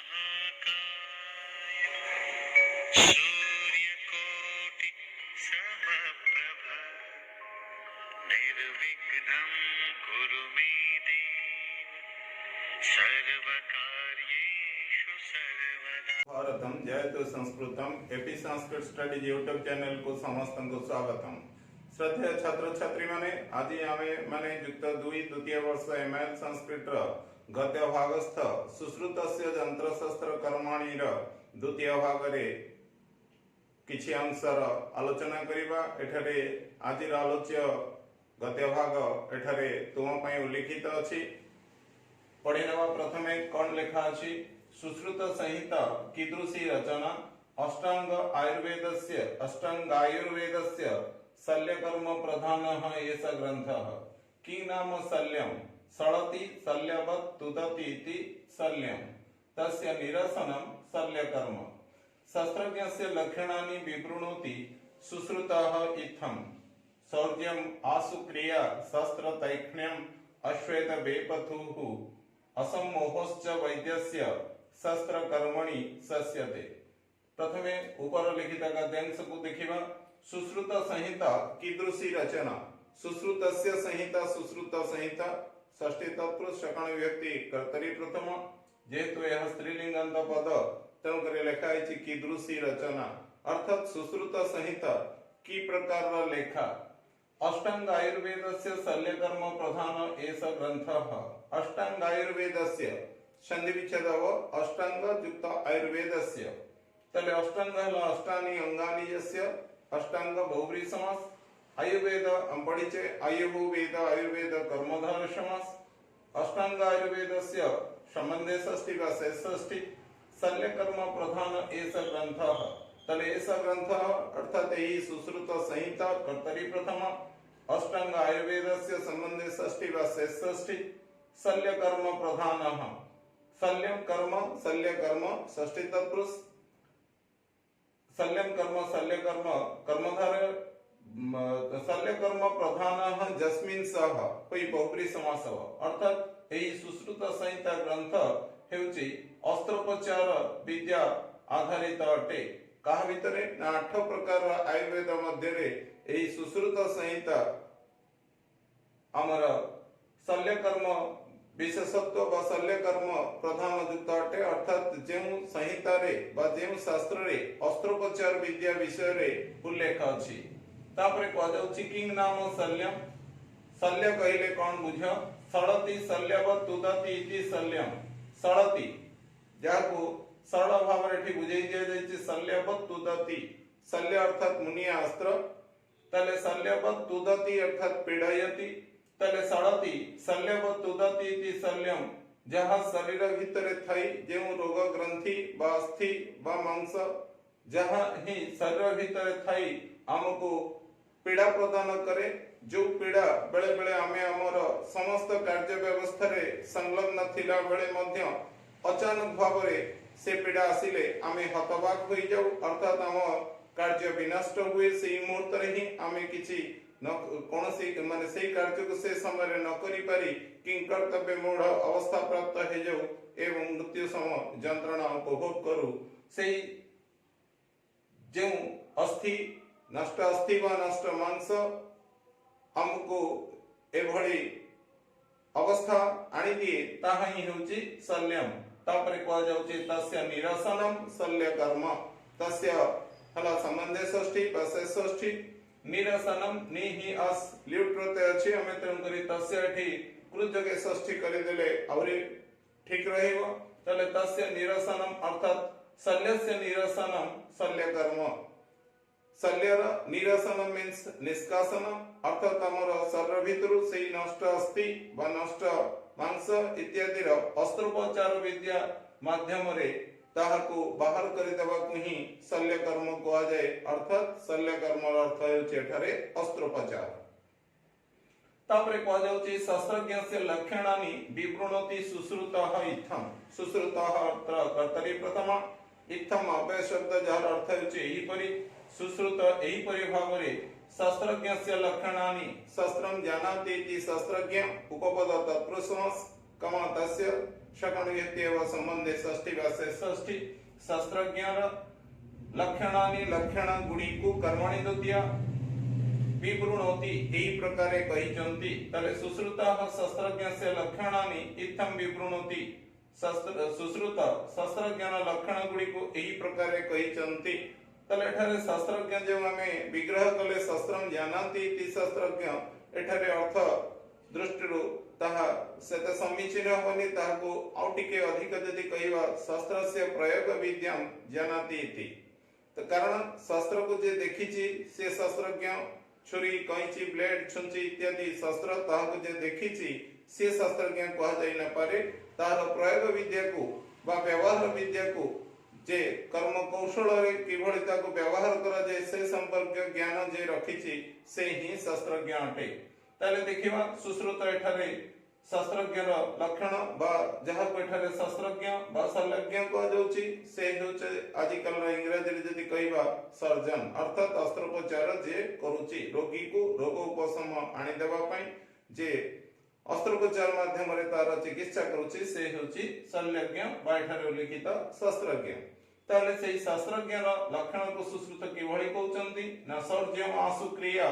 महाकाय सूर्यकोटि समप्रभ निर्विघ्नं कुरु मे देव सर्वकार्येषु सर्वदा। भारतम जयतु संस्कृतम AP Sanskrit studies YouTube channel को समस्त को स्वागतम। श्रद्धेय छात्र छात्री माने आज आमे माने युक्त 2 द्वितीय वर्ष एमएल संस्कृत गद्य भागस्थ सुश्रुतस्य यंत्र शस्त्र कर्माणि द्वितीय भाग रे किछि अंशर आलोचना करिबा। एठारे आजिर आलोच्य गद्य भाग एठारे तुम पई उल्लिखित अछि। पढ़ी नेबा। प्रथमे कोन लेखा अछि? सुश्रुत संहिता कीदृशी रचना? अष्टांगायुर्वेदस्य शल्यकर्म प्रधानः एष ग्रन्थः। कि नाम शल्यं? सळति शल्यवत् तुदति इति शल्यं। तस्य निरसनं शल्यकर्म। शस्त्रज्ञस्य लक्षणानि विवृणोति सुश्रुतः इत्थं। शौर्यम् आशुक्रिया शस्त्रतैक्ष्ण्यम् अश्वेत वेपथुः असम्मोहश्च वैद्यस्य शस्त्रकर्मणि शस्यते। प्रथमे ऊपर लिखित गद्यांश को देखिबा। सुश्रुत संहिता कीदृशी रचना? सुश्रुतस्य संहिता सुश्रुत संहिता षष्ठी तत्पुरुष सकण विभक्ति कर्तरी प्रथम जेहेतु यह स्त्रीलिंगांत पद तेणु करे लेखा है कीदृशी रचना अर्थात सुश्रुत संहिता की प्रकार लेखा। अष्टांग आयुर्वेदस्य शल्यकर्म प्रधान एष ग्रंथः। अष्टांग आयुर्वेदस्य संधि विच्छेद अष्टांग युक्त आयुर्वेदस्य तले अष्टांग अष्टानि अंगानि यस्य अष्टांग बहुव्रीहि समास। आयुर्वेद हम पढ़िचे आयुर्वेद आयुर्वेद कर्मधारय समास। अष्टांग आयुर्वेदस्य संबंधे षष्ठी वा षष्ठी शल्यकर्म प्रधान एष ग्रंथः। तले एष ग्रंथः अर्थात यही सुश्रुत संहिता कर्तरी प्रथम अष्टांग आयुर्वेदस्य संबंधे षष्ठी वा षष्ठी शल्यकर्म प्रधानः। शल्यं कर्म शल्यकर्म षष्ठी तत्पुरुष शल्यं कर्म शल्यकर्म कर्मधारय शल्यकर्म प्रधानः जस्मिन् सह कोई बहुव्रीहि समास अर्थात एही सुश्रुत संहिता ग्रंथ हेउची अस्त्रोपचार विद्या आधारित अटे। कहा भितरे ना 8 प्रकार आयुर्वेद मध्य रे एही सुश्रुत संहिता आमर शल्यकर्म विशेषत्व व शल्यकर्म प्रधान युक्त अटे। अर्थात जेउ संहिता रे बा जेउ शास्त्र रे अस्त्रोपचार विद्या विषय रे उल्लेख अछि। तापरे कह जाउछि कि नाम शल्यम। शल्य कहिले कोन बुझ? सळति शल्यवत् तुदति इति शल्यम। सळति जाको सरल भाव रे ठीक बुझाई दिया जायछि शल्यवत् तुदति। शल्य अर्थात मुनिया अस्त्र तले शल्यवत् तुदति अर्थात पीडयति तले सळति शल्यवत् तुदति इति शल्यम। जहा शरीर भितरे थाई जेउ रोग ग्रंथि बा अस्थि बा मांस जहा ही शरीर भितरे थाई हमको पीड़ा प्रदान करे। जो पीड़ा बेले बेले आमे हमर समस्त कार्य व्यवस्था रे संलग्न थिला बेले मध्य अचानक भाव रे से पीड़ा आसिले आमे हतबाक होई जाऊ अर्थात हम कार्य विनष्ट हुए। से मुहूर्त रे ही आमे किछि कौनसी माने से कार्य को से समय न करी पारी किंकर्तव्य मूढ़ अवस्था प्राप्त हे जाऊ एवं मृत्यु समय यंत्रणा उपभोग करू। से जो अस्थि नष्ट अस्थि व नष्ट मांस हमको एभली अवस्था आनी दिए ताहा ही होची शल्यम। तापरे कह जाउची तस्य निरसनम शल्यकर्म। तस्य हला संबंधे षष्ठी व षष्ठी निरसनम निहि अस ल्यूट प्रत्यय अछि हमें तेन करी तस्य एठी कृतके षष्ठी करि देले औरी ठीक रहइबो। तले तस्य निरसनम अर्थात शल्यस्य निरसनम शल्यकर्म। शल्यर निरसनम मीन्स निष्कासन अर्थात हमर शरीर भितरु सेही नष्ट अस्थि व नष्ट मांस इत्यादि अस्त्रोपचार विद्या माध्यम रे ताहाको बाहर करि देबाकु ही शल्यकर्म कहा जाय। अर्थात शल्यकर्म अर्थ हेउछि एठारे अस्त्रोपचार। तापरे कहा जाउछि शस्त्रज्ञस्य लक्षणानि विवृणोति सुश्रुतः इत्थं। सुश्रुतः अत्र कर्तरी प्रथम इत्थम अव्यय शब्द जार अर्थ हेउछि एही परि सुश्रुत एही परि भाव रे शस्त्रज्ञस्य लक्षणानि शस्त्रं जानाति इति शस्त्रज्ञ उपपद तत्पुरुष समास कमा तस्य शकणव्यक्त्येव संबंधे षष्ठी भाषे षष्ठी शस्त्रज्ञर लक्षणानि लक्षण गुणिकु कर्मणि द्वितीय विवृणोति एही प्रकारे कहिचन्ति तले सुश्रुतः शस्त्रज्ञस्य लक्षणानि इत्थं विवृणोति सुश्रुत शस्त्रज्ञर लक्षण गुड़िको एही प्रकारे कहिचन्ति तले एठारे शस्त्रज्ञ जो आमे विग्रह कले शस्त्रम जानन्ति इति शस्त्रज्ञ एठारे अर्थ दृष्टिरु ताहा सेते समीचीन होनी ताहाको आउ टिके अधिक जदि कहिवा शस्त्रस्य प्रयोग विद्याम जानन्ति इति तो कारण शस्त्र को जे देखिछि से शस्त्रज्ञ छुरी कैंची ब्लेड छुंची इत्यादि शस्त्र ताहाको जे देखिछि से शस्त्रज्ञ कहा जाय न पारे तार प्रयोग विद्या को बा व्यवहार विद्या को जे कर्म कौशल रे किभଳି ताको व्यवहार करा जाय से संपर्क ज्ञान जे रखिछि से ही शस्त्रज्ञ अटे ताले देखिबा सुश्रुत एठारे शस्त्रज्ञर लक्षण बा जहा को एठारे शस्त्रज्ञ बा शल्यज्ञ को जाउछि से होचे आजिकल इंग्रजी रे जदि कहिबा सर्जन अर्थात अस्त्रोपचार जे करूछि रोगी को रोग उपशम आनि देबा पई जे अस्त्रोपचार माध्यम रे तार चिकित्सा करूछि से होछि शल्यज्ञ बा एठारे उल्लेखित शस्त्रज्ञ ताले सेही शस्त्रज्ञर लक्षण को सुश्रुत किभଳି कहउचंती न सर्ज्यम आसु क्रिया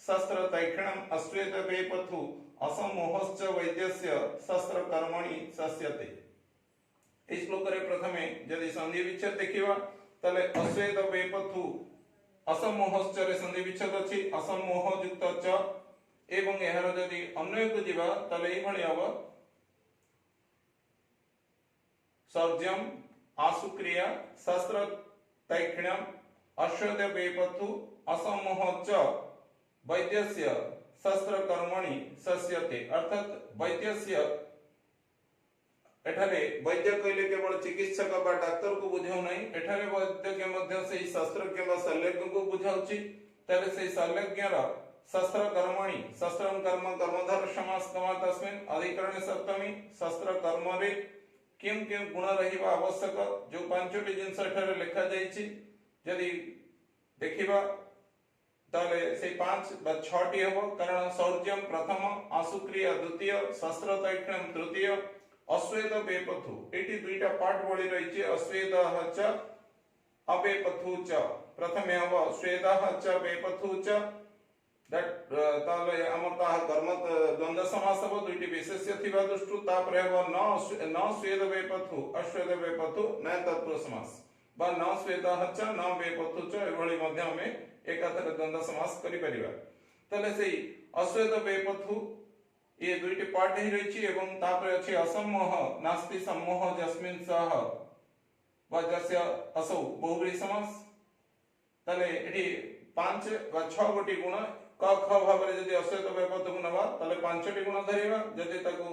शस्त्र तैक्षणम अश्वेत वेपथु असमोहश्च वैद्यस्य शस्त्र कर्मणि शस्यते इस श्लोक रे प्रथमे यदि संधि विच्छेद देखिबा तले अश्वेत वेपथु असमोहश्च रे संधि विच्छेद अछि असमोह युक्त च एवं एहार यदि अन्वय को जिबा तले एही भଳି हबो सर्ज्यम आसु क्रिया शस्त्र तैक्षणम अश्वेत वेपथु असमोह च वैद्यस्य शस्त्र कर्मणि शस्यते अर्थात वैद्यस्य एठारे वैद्य कहले केवल चिकित्सक बा डाक्टर को बुझाउ नहीं एठारे वैद्य के मध्य से शस्त्रज्ञ बा शल्यज्ञ को बुझाउछि तले से शल्यज्ञर शस्त्र कर्मणि शस्त्रम कर्म कर्मधार समास कमा तस्मिन् अधिकरण सप्तमी शस्त्र कर्म रे किम किम गुण रहिबा आवश्यक जो पांचटी जिंस एठारे लिखा जाइछि यदि देखिबा ताले से 5 बा 6 टी हबो कारण सौर्यम प्रथम आसुक्रिया द्वितीय शस्त्र तैक्षणम तृतीय अश्वेत वेपथु एटी दुईटा पार्ट बळी रहिछि अश्वेतः च अवेपथु च प्रथमे हबो अश्वेतः च वेपथु च दैट ताले अमता कर्म द्वंद्व समास हबो दुईटी विशेष्य थिबा दृष्टु तापरे हबो न स्वेद वेपथु अश्वेत वेपथु न तत्पुरुष समास बा न स्वेतः च न वेपथु च एभଳି ମଧ୍ୟ ଆମେ एकाथर द्वंद्व समास करि परिबा तले सेही अश्वेत वेपथु ये दुईटी पार्ट ही रहिछि एवं तापरे अछि असम्मोह नास्ति सम्मोह जस्मिन् सह वा जस्य असौ बहुब्रीहि समास तले एठी 5 वा 6 गोटी गुण क ख भाबरे यदि अश्वेत वेपथु को नबा तले 5टी गुण धरिबा यदि ताकू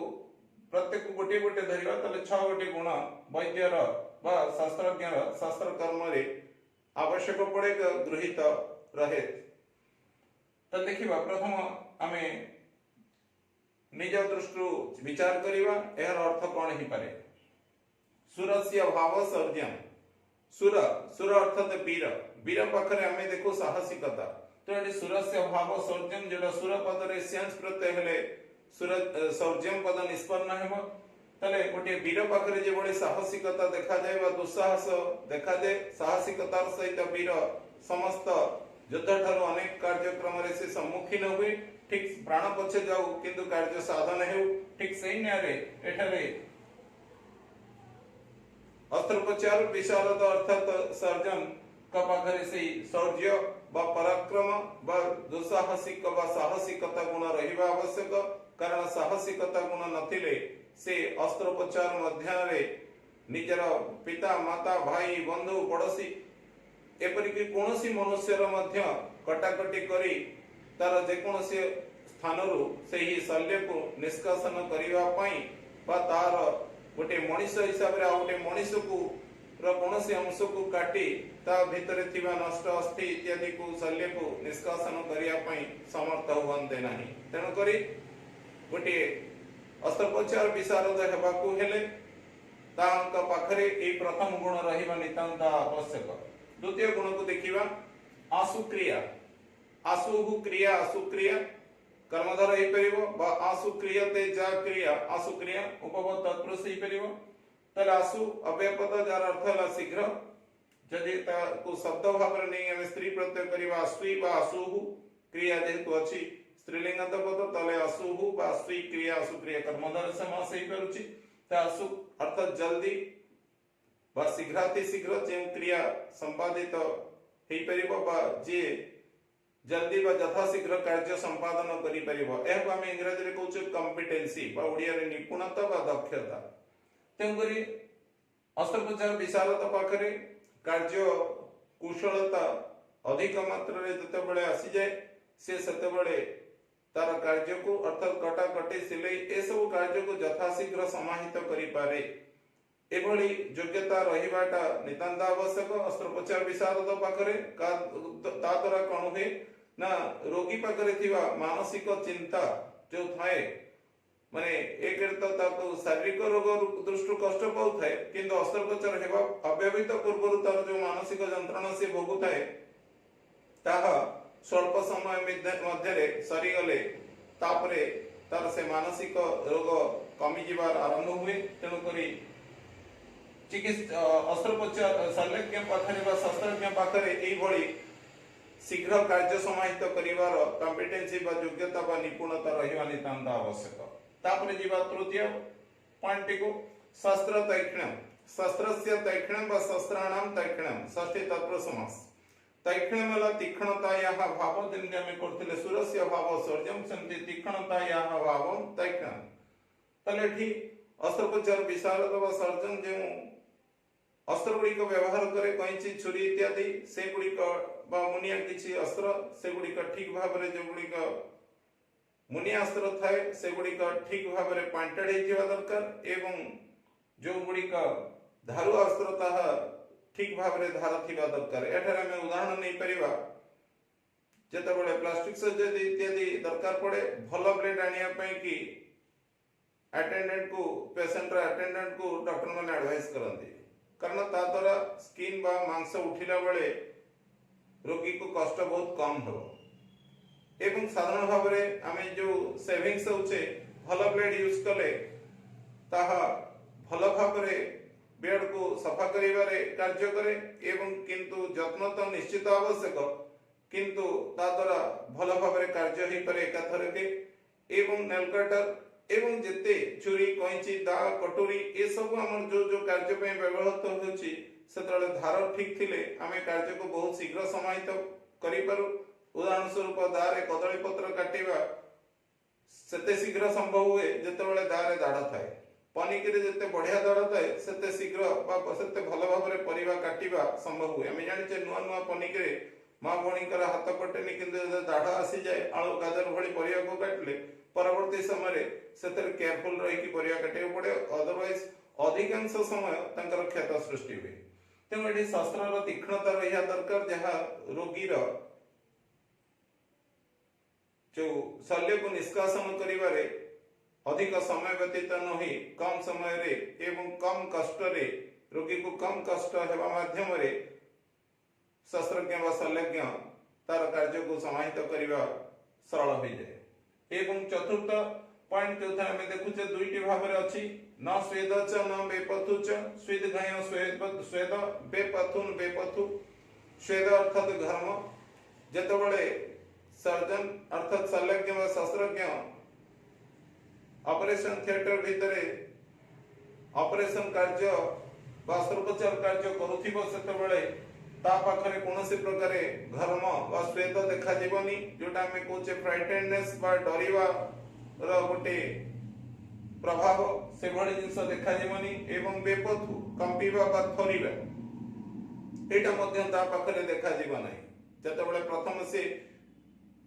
प्रत्येक गोटी गोटी धरिबा तले 6 गोटी गुण वैद्यर बा शास्त्रज्ञर शास्त्र कर्म रे आवश्यक पड़े गृहीत रहे तो देखिबा प्रथम आमे निज दृष्टि विचार करिबा एहर अर्थ कोन ही पारे सुरस्य भाव सर्जन सुर सुर अर्थात वीर वीर पाखरे आमे देखो साहसिकता तो एडी सुरस्य भाव सर्जन जेडा सुर पद रे सेंस प्रत्यय हेले सुर सर्जन पद निष्पन्न हेबो तले गोटे वीर पाखरे जे बडे साहसिकता देखा जाय बा दुस्साहस देखा जाय साहसिकतार सहित वीर समस्त युद्ध ठारो अनेक कार्यक्रम रे से सम्मुखीन हुए ठीक प्राण पछे जाऊ किंतु कार्य साधन हेउ ठीक सैन्य रे एठारे अस्त्रोपचार विशारद अर्थात सर्जन का पाखरे से शौर्य बा पराक्रम बा दुस्साहसिक बा साहसिकता गुण रहिबा आवश्यक कारण साहसिकता गुण नथिले से अस्त्रोपचार मध्य रे निजर पिता माता भाई बंधु पड़ोसी एपरिक कोनोसी मनुष्यर मध्य कटाकटी करी तार जे कोनोसी स्थानरु सेही शल्य को निष्कासन करिवा पई बा तार गोटे मनुष्य हिसाब रे आ गोटे मनुष्य को र कोनोसी अंश को काटी ता भितरे थिबा नष्ट अस्थि इत्यादि को शल्य को निष्कासन करिया पई समर्थ होवन्ते नाही तेनु करी गोटे अस्त्रोपचार विशारद हेबा को हेले तांका पाखरे ए प्रथम गुण रहिबा नितांत आवश्यक द्वितीय गुण को देखिबा आसु क्रिया आसु क्रिया कर्मधार हे परिबो बा आसु क्रियते जा क्रिया आसु क्रिया उपपद तत्पुरुष हे परिबो तले आसु अव्ययपद जार अर्थ है शीघ्र जदि को शब्द भाव रे नहीं हम स्त्री प्रत्यय करबा आसुई बा आसुहु क्रिया जेतु अछि स्त्रीलिंग पद तले आसुहु बा आसुई क्रिया आसु क्रिया कर्मधार समास हे करूची त आसु अर्थात जल्दी बा शीघ्राति शीघ्र जे क्रिया संपादित हे परिबो बा जे जल्दी बा यथाशीघ्र कार्य संपादन करि परिबो एहा हम इंग्रजी रे कहउछ कॉम्पिटेंसी बा ओडिया रे निपुणता बा दक्षता तेंगरी अस्त्रोपचार विशारद पाखरे कार्य कुशलता अधिक मात्रा रे जते बेले आसी जाय से सते बेले तार कार्य को अर्थात कटा कटे सिलाई ए सब कार्य को यथाशीघ्र समाहित करि पारे एभली योग्यता रहिबाटा नितांत आवश्यक अस्त्रोपचार विशारद पाखरे ता द्वारा कोन हे ना रोगी पाखरे थिबा मानसिक चिंता जो थाए माने एक तो ताको शारीरिक रोग दृष्टि कष्ट पाउ थाए किंतु अस्त्रोपचार हेबा अव्यवहित पूर्व तार जो मानसिक जंत्रणा से भोगु थाए ताहा स्वल्प समय मध्य रे सरी गले तापरे तार से मानसिक रोग कमी जिबार आरंभ हुए तेनु करी चिकित्सा अस्त्रोपचार शल्यज्ञ पाखरे बा शस्त्रज्ञ पाखरे एई भली शीघ्र कार्य समाहित करिवार कॉम्पिटेंसी बा योग्यता बा निपुणता रहिबा नितांत आवश्यक तापरे जीवा तृतीय पॉइंट को शस्त्र तैक्षणम शस्त्रस्य तैक्षणम बा शस्त्राणाम तैक्षणम षष्ठी तत्पुरुष समास तैक्षणम वाला तीक्ष्णतायाः भाव जेंति हम करथिले सुरस्य भाव सर्जम सेंति तीक्ष्णतायाः भावम तैक्षणम तलेठी अस्त्रोपचार विशारद बा सर्जन जे अस्त्र गुड़िक व्यवहार करे कैंची छुरी इत्यादि से गुड़िक बा मुनिया किछि अस्त्र से गुड़िक ठीक भाव रे जो गुड़िक मुनिया अस्त्र थाए से गुड़िक ठीक भाव रे पॉइंटेड हेजिवा दरकार एवं जो गुड़िक धारु अस्त्र ताहा ठीक भाव रे धार थिबा दरकार एठारे हम उदाहरण नै परिबा जेते बळे प्लास्टिक सर्जरी इत्यादि दरकार पड़े भलो ब्लेड आनिया पई की अटेंडेंट को पेशेंट रा अटेंडेंट को डॉक्टर माने एडवाइस करंती कारण ता द्वारा स्किन बा मांस उठिला बेले रोगी को कष्ट बहुत कम हो एवं साधारण भाव रे आमे जो सेविंग्स होचे भलो ब्लेड यूज कले ताहा भलो भाव रे बेड को सफा करिवारे कार्य करे एवं किंतु यत्न तो निश्चित आवश्यक किंतु ता द्वारा भलो भाव रे कार्य ही परे एकाथरे के एवं नेल कटर एवं जेते छुरी कैंची दा कटोरी ए सब हमर जो जो कार्य पे व्यवहृत होछि सेतले धार ठीक थिले आमे कार्य को बहुत शीघ्र समाहित करि पारु उदाहरण स्वरूप दारे कदली पत्र काटिबा सेते शीघ्र संभव हुए जेते बेले दारे दाढ़ थाए पनिकिरे जेते बढ़िया दाढ़ थाए सेते शीघ्र बा सेते भलो भाव रे परिबा काटिबा संभव हुए आमे जानि जे नुवा नुवा पनिकिरे मां भणीकर हाथ कटेनी किंतु दाढ़ आसी जाए आळू गाजर भली परिबा को काटले परवर्ती समय सेतर केयरफुल रही कि परिया काटे पड़े अदरवाइज अधिकांश समय तंकर क्षत सृष्टि हुए तेणु एठी शस्त्रर तीक्ष्णता रहिया दरकार जहा रोगी रो जो शल्य को निष्कासन करिवारे अधिक समय व्यतीत न होई कम समय रे एवं कम कष्ट रे रोगी को कम कष्ट हेबा माध्यम रे शस्त्रज्ञ व शल्यज्ञ तार कार्य को समाहित करिवा सरल होई जाय एवं चतुर्थ पॉइंट जो था हमें देखुचे दुईटी भाव रे अछि न स्वेद च न बेपथु च स्वेद घाय स्वेद बेपथुन बेपथु स्वेद अर्थात घर्म जेते बळे सर्जन अर्थात शल्यज्ञ व शस्त्रज्ञ ऑपरेशन थिएटर भितरे ऑपरेशन कार्य वा अस्त्रोपचार कार्य करुथिबो सेते बळे ता पाखरे कोनोसी प्रकारे घर्म वा स्वेद देखा जीवनी जोटा हमें कोचे फ्राइटेडनेस बा डरिवा रो गोटे प्रभाव से भली जिंस देखा जीवनी एवं बेपथु कंपीबा बा थरीबा एटा मध्य ता पाखरे देखा जीव नाही जते बळे प्रथम से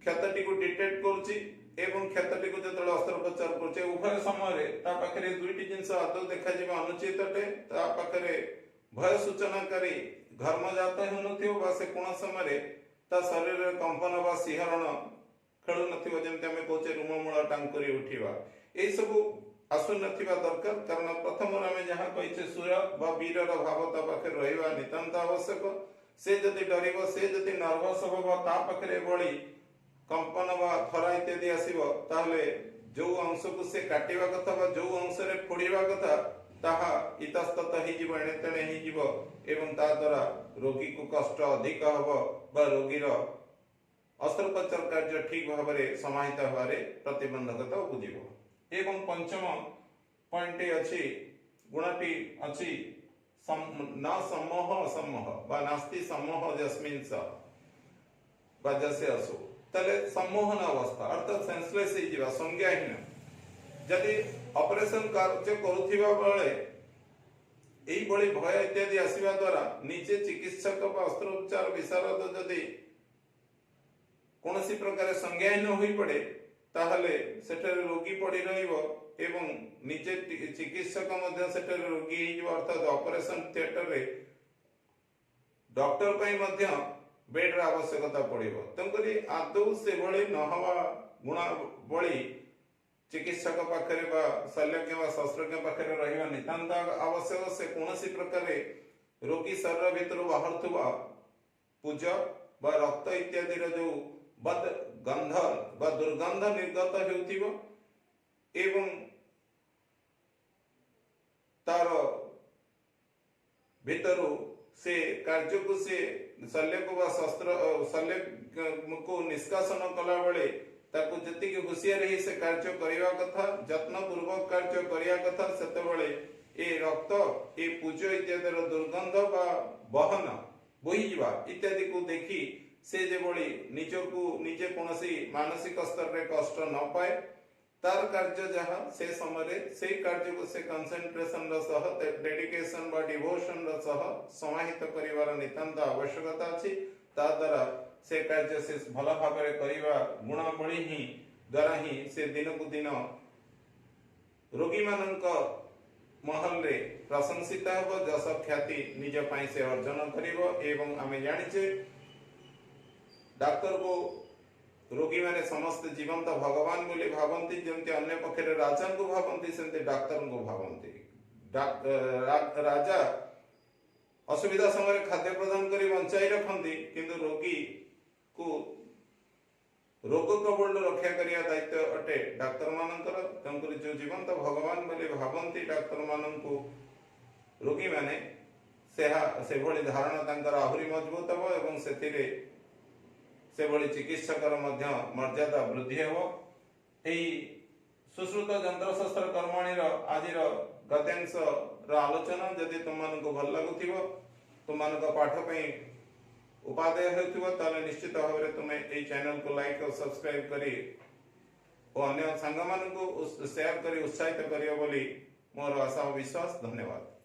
क्षतटी को डिटेक्ट करछि एवं क्षतटी को जते अस्त्रोपचार करछि उभय समय रे ता पाखरे दुईटी जिंस आदौ देखा जीव अनुचित अटे ता पाखरे भय सूचनाकारी घर्म जात हेउनथियो बा से कोन समय रे ता शरीर रे कंपन बा सिहरण खेलु नथिबो जेमते हमें कोचे रुममूल टांकरी उठिबा ए सब आसु नथिबा दरकार कारण प्रथम हमें जहां कहिचे सूर्य बा वीर रो भावता पाखे रहिबा नितांत आवश्यक से जति डरिबो से जति नर्वस होबो ता पाखरे बळी कंपन बा खरा इत्यादि आसीबो ताहले जो अंश को से काटिबा कथा बा जो अंश रे फोड़िबा कथा ताहा इतस्तत ही जीव एणे तेणे ही जीव एवं ता द्वारा रोगी को कष्ट अधिक हबो बा रोगी रो अस्त्रोपचार कार्य ठीक भाव में समाहित होबारे प्रतिबंधकता बुझिबो। एवं पंचम पॉइंट अछि गुणटी अछि न सम्मोह सम्मोह बा नास्ति सम्मोह जस्मिन् स बा जसे असो तले सम्मोहन अवस्था अर्थात सेंसलेस ही जीवा संज्ञाहीन जदि ऑपरेशन कार्य करुथिबा बेले एई बळी भय इत्यादि आसीबा द्वारा निजे चिकित्सक बा अस्त्रोपचार विशारद जदि कोनोसी प्रकार संज्ञाहीन होई पड़े ताहले सेठरे रोगी पड़ी रहिबो एवं निजे चिकित्सक मध्य सेठरे रोगी हिजो अर्थात ऑपरेशन थिएटर रे डॉक्टर पई मध्य बेड रा आवश्यकता पड़िबो तंकरी आदौ से भली न हवा गुणा बळी चिकित्सक पाखरे बा शल्यज्ञ बा शस्त्रज्ञ पाखरे रहिबा नितांत आवश्यक से कोनोसी प्रकार रोगी शरीर भितर बाहरथुबा पूज बा रक्त इत्यादि रो जो बद गंध बा दुर्गंध निर्गत हेउथिबो एवं तार भितरु से कार्य को से शल्य को बा शस्त्र शल्य को निष्कासन कला बेले ताकू जति के होशियार ही से कार्य करिवा कथा यत्न पूर्वक कार्य करिया कथा सेते बेले ए रक्त ए पूज इत्यादि रो दुर्गंध बा बहन बोही जीवा इत्यादि को देखी से जे बड़ी निजको निजे कोनसी मानसिक स्तर रे कष्ट न पाए तार कार्य जहा से समय से कार्य को से कंसंट्रेशन र सह डेडिकेशन बा डिवोशन र सह समाहित करिवार नितांत आवश्यकता अछि ता द्वारा से कार्य से भला भाबरे करिवा गुणावली ही द्वारा ही से दिन को दिन रोगी मानक महल रे प्रशंसित हो जस ख्याति निज पाई से अर्जन करिवो एवं आमे जानिचे डॉक्टर को रोगी माने समस्त जीवंत भगवान बोली भावंती जेमति अन्य पक्षरे राजा को भावंती सेमति डॉक्टर को भावंती राजा असुविधा समय खाद्य प्रदान करी बंचाई रखंती किंतु रोगी को रोग कबल रक्षा करिया दायित्व अटे डॉक्टर मानकर तंकुरी जो जीवंत भगवान बोली भावंती डॉक्टर माननकु रोगी माने से भली धारणा तांकर आहुरी मजबूत हो एवं सेतिरे से भली चिकित्सकर मध्य मर्यादा वृद्धि हो। एई सुश्रुत यंत्रशास्त्र कर्मणीर आजिर गद्यांश आलोचना जदि तुमको भल लगुथिबो तुमको पाठ पई उपादेय हेउथिबो ताले निश्चित भाव में तुम ए चैनल को लाइक और सब्सक्राइब करी और अन्य सांग मानकु शेयर करी उत्साहित करियो बोली मोर आशा और विश्वास। धन्यवाद।